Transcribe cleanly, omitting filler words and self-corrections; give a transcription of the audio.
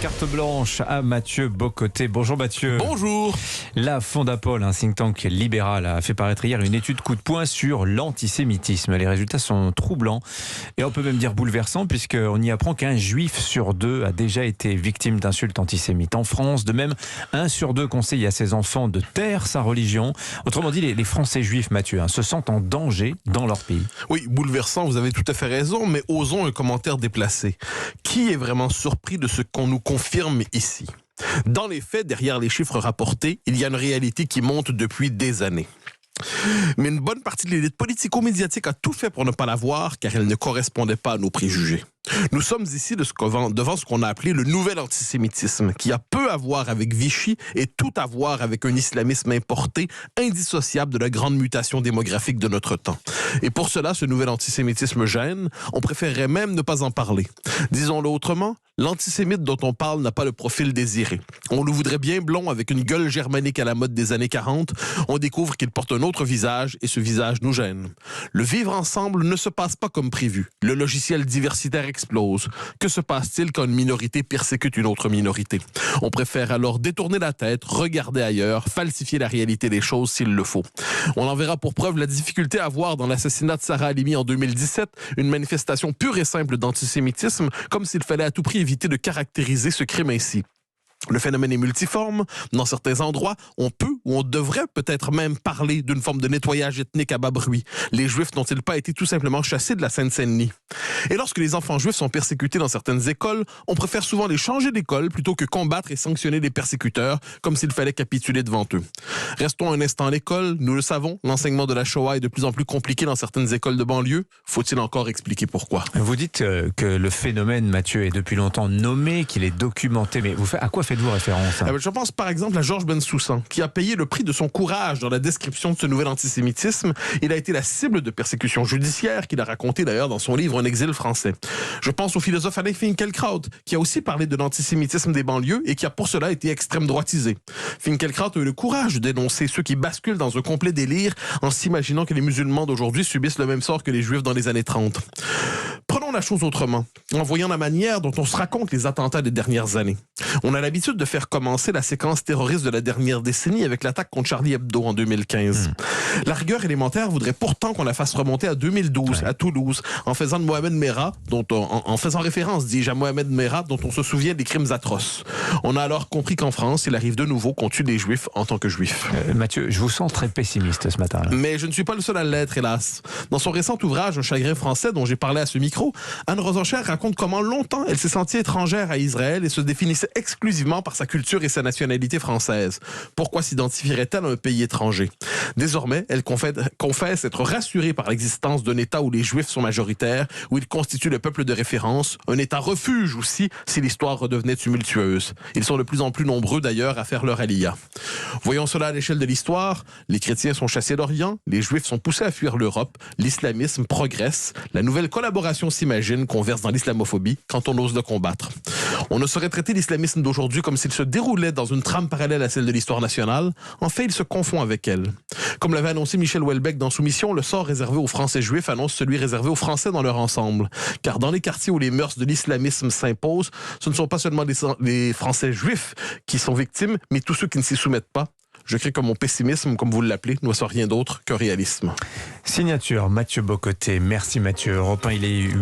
Carte blanche à Mathieu Bocoté. Bonjour Mathieu. Bonjour. La Fondapol, un think tank libéral, a fait paraître hier une étude coup de poing sur l'antisémitisme. Les résultats sont troublants et on peut même dire bouleversants, puisqu'on y apprend qu'un juif sur deux a déjà été victime d'insultes antisémites en France. De même, 1 sur 2 conseille à ses enfants de taire sa religion. Autrement dit, les Français juifs, Mathieu, se sentent en danger dans leur pays. Oui, bouleversant, vous avez tout à fait raison, mais osons un commentaire déplacé. Qui est vraiment surpris de ce qu'on nous confirme ici? Dans les faits, derrière les chiffres rapportés, il y a une réalité qui monte depuis des années. Mais une bonne partie de l'élite politico-médiatique a tout fait pour ne pas la voir, car elle ne correspondait pas à nos préjugés. Nous sommes ici devant ce qu'on a appelé le nouvel antisémitisme, qui a peu à voir avec Vichy et tout à voir avec un islamisme importé, indissociable de la grande mutation démographique de notre temps. Et pour cela, ce nouvel antisémitisme gêne. On préférerait même ne pas en parler. Disons-le autrement, l'antisémite dont on parle n'a pas le profil désiré. On le voudrait bien blond avec une gueule germanique à la mode des années 40. On découvre qu'il porte un autre visage et ce visage nous gêne. Le vivre ensemble ne se passe pas comme prévu. Le logiciel diversitaire explose. Que se passe-t-il quand une minorité persécute une autre minorité? On préfère alors détourner la tête, regarder ailleurs, falsifier la réalité des choses s'il le faut. On en verra pour preuve la difficulté à voir dans l'assassinat de Sarah Halimi en 2017 une manifestation pure et simple d'antisémitisme, comme s'il fallait à tout prix éviter de caractériser ce crime ainsi. Le phénomène est multiforme. Dans certains endroits, on peut ou on devrait peut-être même parler d'une forme de nettoyage ethnique à bas bruit. Les Juifs n'ont-ils pas été tout simplement chassés de la Seine-Saint-Denis? Et lorsque les enfants juifs sont persécutés dans certaines écoles, on préfère souvent les changer d'école plutôt que combattre et sanctionner les persécuteurs, comme s'il fallait capituler devant eux. Restons un instant à l'école. Nous le savons, l'enseignement de la Shoah est de plus en plus compliqué dans certaines écoles de banlieue. Faut-il encore expliquer pourquoi? Vous dites que le phénomène, Mathieu, est depuis longtemps nommé, qu'il est documenté, mais à quoi faites-vous référence? Je pense par exemple à Georges Bensoussan, qui a payé le prix de son courage dans la description de ce nouvel antisémitisme. Il a été la cible de persécutions judiciaires, qu'il a raconté d'ailleurs dans son livre Un exil français. Je pense au philosophe Alain Finkielkraut, qui a aussi parlé de l'antisémitisme des banlieues et qui a pour cela été extrême droitisé. Finkielkraut a eu le courage de dénoncer ceux qui basculent dans un complet délire en s'imaginant que les musulmans d'aujourd'hui subissent le même sort que les juifs dans les années 30. Prenons la chose autrement, en voyant la manière dont on se raconte les attentats des dernières années. On a l'habitude de faire commencer la séquence terroriste de la dernière décennie avec l'attaque contre Charlie Hebdo en 2015. La rigueur élémentaire voudrait pourtant qu'on la fasse remonter à 2012, à Toulouse, en faisant de Mohamed Merah, en faisant référence, dis-je, à Mohamed Merah, dont on se souvient des crimes atroces. On a alors compris qu'en France, il arrive de nouveau qu'on tue des juifs en tant que juifs. Mathieu, je vous sens très pessimiste ce matin. Mais je ne suis pas le seul à l'être, hélas. Dans son récent ouvrage, Un chagrin français, dont j'ai parlé à ce micro, Anne Rosencher raconte comment longtemps elle s'est sentie étrangère à Israël et se définissait exclusivement par sa culture et sa nationalité française. Pourquoi s'identifierait-elle à un pays étranger? Désormais, elle confesse être rassurée par l'existence d'un État où les Juifs sont majoritaires, où ils constituent le peuple de référence, un État refuge aussi si l'histoire redevenait tumultueuse. Ils sont de plus en plus nombreux d'ailleurs à faire leur aliyah. Voyons cela à l'échelle de l'histoire. Les chrétiens sont chassés d'Orient, les Juifs sont poussés à fuir l'Europe, l'islamisme progresse, la nouvelle collaboration s'imagine qu'on verse dans l'islamophobie quand on ose le combattre. On ne saurait traiter l'islamisme d'aujourd'hui comme s'il se déroulait dans une trame parallèle à celle de l'histoire nationale. En fait, il se confond avec elle. Comme l'avait annoncé Michel Houellebecq dans Soumission, le sort réservé aux Français juifs annonce celui réservé aux Français dans leur ensemble. Car dans les quartiers où les mœurs de l'islamisme s'imposent, ce ne sont pas seulement les Français juifs qui sont victimes, mais tous ceux qui ne s'y soumettent pas. Je crie que mon pessimisme, comme vous l'appelez, ne soit rien d'autre qu'un réalisme. Signature Mathieu Bocoté. Merci Mathieu. Europe 1, il est 8.